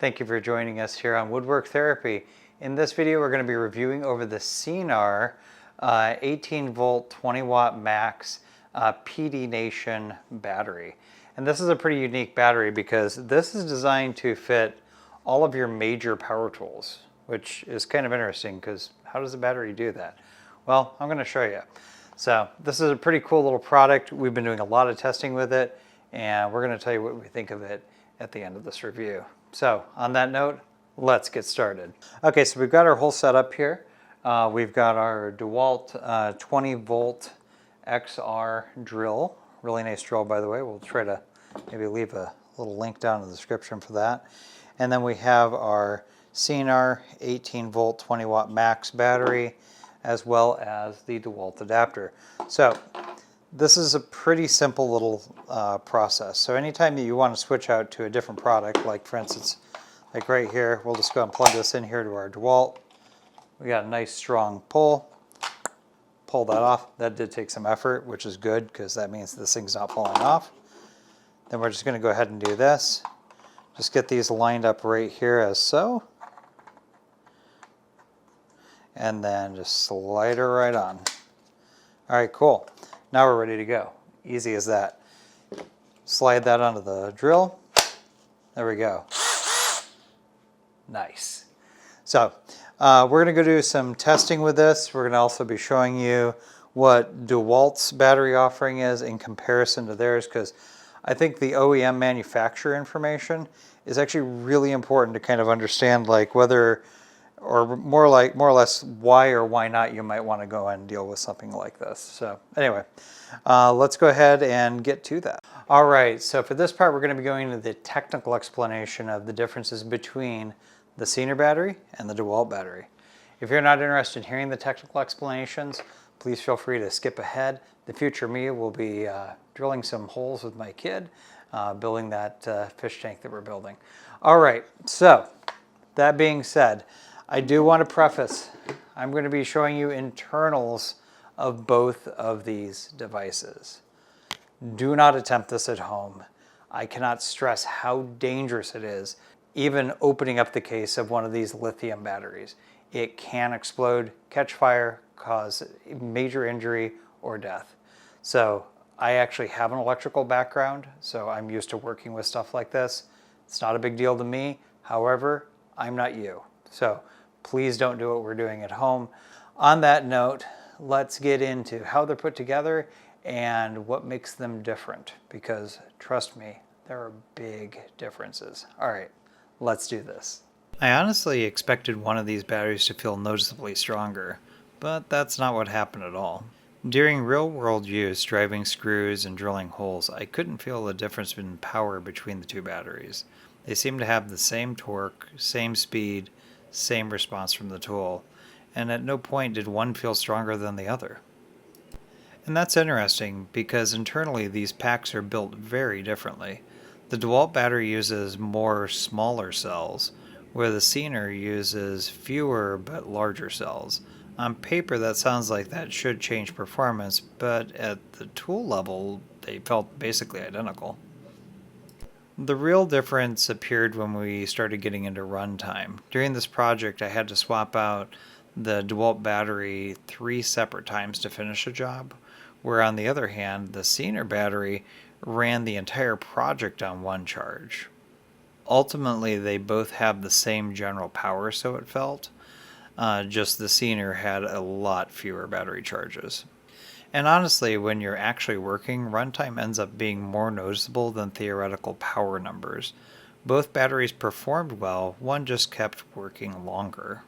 Thank you for joining us here on Woodwork Therapy. In this video, we're going to be reviewing over the CEENR 18 volt 20 watt max PD Nation battery. And this is a pretty unique battery because this is designed to fit all of your major power tools, which is kind of interesting because how does a battery do that? Well, I'm going to show you. So this is a pretty cool little product. We've been doing a lot of testing with it, and we're going to tell you what we think of it at the end of this review. So on that note, let's get started. Okay, so we've got our whole setup here. We've got our DeWALT 20 volt XR drill. Really nice drill, by the way. We'll try to maybe leave a little link down in the description for that. And then we have our CEENR 18 volt 20 watt max battery, as well as the DeWALT adapter. So this is a pretty simple little process. So anytime that you want to switch out to a different product, like for instance, like right here, we'll just go and plug this in here to our DeWALT. We got a nice strong pull that off. That did take some effort, which is good because that means this thing's not falling off. Then we're just going to go ahead and do this. Just get these lined up right here as so. And then just slide her right on. All right, cool. Now we're ready to go. Easy as that. Slide that onto the drill. There we go. Nice. So we're going to go do some testing with this. We're going to also be showing you what DeWALT's battery offering is in comparison to theirs, because I think the OEM manufacturer information is actually really important to kind of understand, like whether, or more or less why or why not you might want to go and deal with something like this. So anyway, let's go ahead and get to that. All right, so for this part, we're going to be going into the technical explanation of the differences between the CEENR battery and the DeWALT battery. If you're not interested in hearing the technical explanations, please feel free to skip ahead. The future me will be drilling some holes with my kid, building that fish tank that we're building. All right, so that being said, I do want to preface, I'm going to be showing you internals of both of these devices. Do not attempt this at home. I cannot stress how dangerous it is, even opening up the case of one of these lithium batteries. It can explode, catch fire, cause major injury or death. So I actually have an electrical background, so I'm used to working with stuff like this. It's not a big deal to me. However, I'm not you. So please don't do what we're doing at home. On that note, let's get into how they're put together and what makes them different, because trust me, there are big differences. All right, let's do this. I honestly expected one of these batteries to feel noticeably stronger, but that's not what happened at all. During real-world use, driving screws and drilling holes, I couldn't feel the difference in power between the two batteries. They seem to have the same torque, same speed, same response from the tool, and at no point did one feel stronger than the other. And that's interesting because internally these packs are built very differently. The DeWALT battery uses more smaller cells, where the CEENR uses fewer but larger cells. On paper that sounds like that should change performance, but at the tool level they felt basically identical. The real difference appeared when we started getting into runtime. During this project, I had to swap out the DeWALT battery 3 separate times to finish a job, where on the other hand, the CEENR battery ran the entire project on one charge. Ultimately, they both have the same general power, so it felt, just the CEENR had a lot fewer battery charges. And honestly, when you're actually working, runtime ends up being more noticeable than theoretical power numbers. Both batteries performed well, one just kept working longer.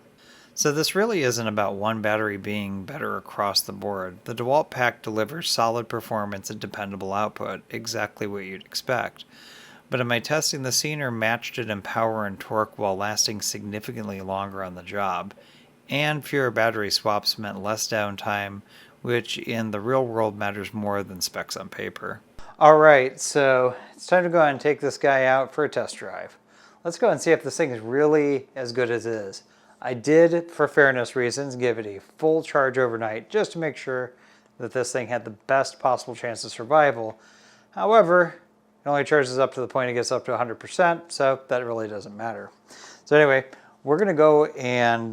So this really isn't about one battery being better across the board. The DeWALT pack delivers solid performance and dependable output, exactly what you'd expect. But in my testing, the CEENR matched it in power and torque while lasting significantly longer on the job. And fewer battery swaps meant less downtime, which in the real world matters more than specs on paper. All right, so it's time to go and take this guy out for a test drive. Let's go and see if this thing is really as good as it is. I did, for fairness reasons, give it a full charge overnight just to make sure that this thing had the best possible chance of survival. However, It only charges up to the point it gets up to 100%, so that really doesn't matter. So anyway, we're going to go and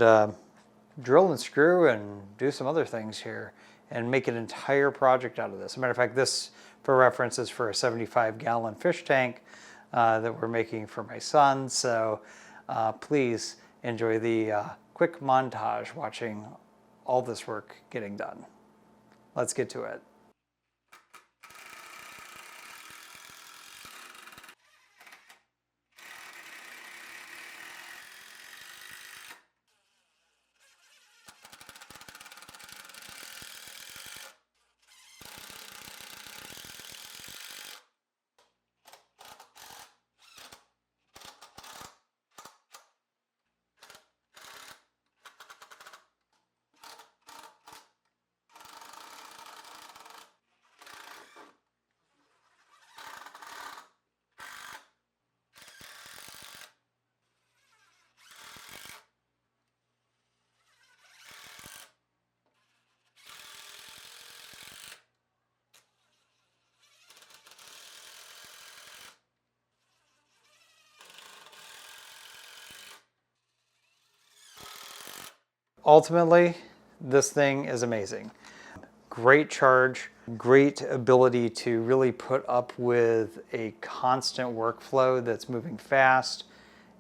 drill and screw and do some other things here and make an entire project out of this. As a matter of fact, this, for reference, is for a 75-gallon fish tank that we're making for my son. So please enjoy the quick montage watching all this work getting done. Let's get to it. Ultimately, this thing is amazing. Great charge, great ability to really put up with a constant workflow that's moving fast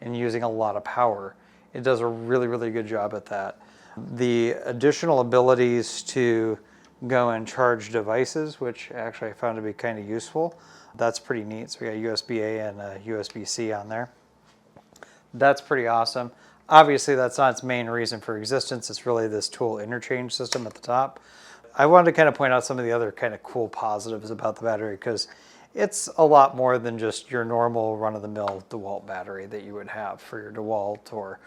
and using a lot of power. It does a really, really good job at that. The additional abilities to go and charge devices, which actually I found to be kind of useful, that's pretty neat. So we got USB-A and USB-C on there. That's pretty awesome. Obviously, that's not its main reason for existence. It's really this tool interchange system at the top. I wanted to kind of point out some of the other kind of cool positives about the battery, because it's a lot more than just your normal run-of-the-mill DeWALT battery that you would have for your DeWALT, or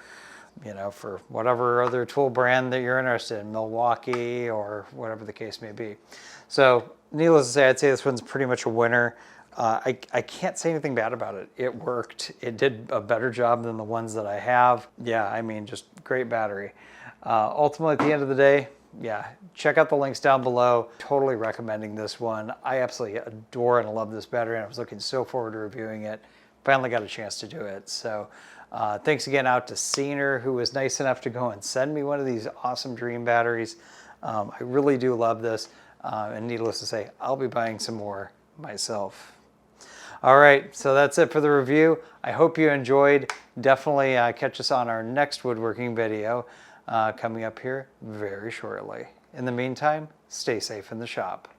for whatever other tool brand that you're interested in, Milwaukee or whatever the case may be. So needless to say, I'd say this one's pretty much a winner. I can't say anything bad about it. It worked. It did a better job than the ones that I have. Yeah, I mean, just great battery. Ultimately, at the end of the day, yeah, check out the links down below. Totally recommending this one. I absolutely adore and love this battery, and I was looking so forward to reviewing it. Finally got a chance to do it. So thanks again out to CEENR, who was nice enough to go and send me one of these awesome Dream batteries. I really do love this, and needless to say, I'll be buying some more myself. All right, so that's it for the review. I hope you enjoyed. Definitely catch us on our next woodworking video coming up here very shortly. In the meantime, stay safe in the shop.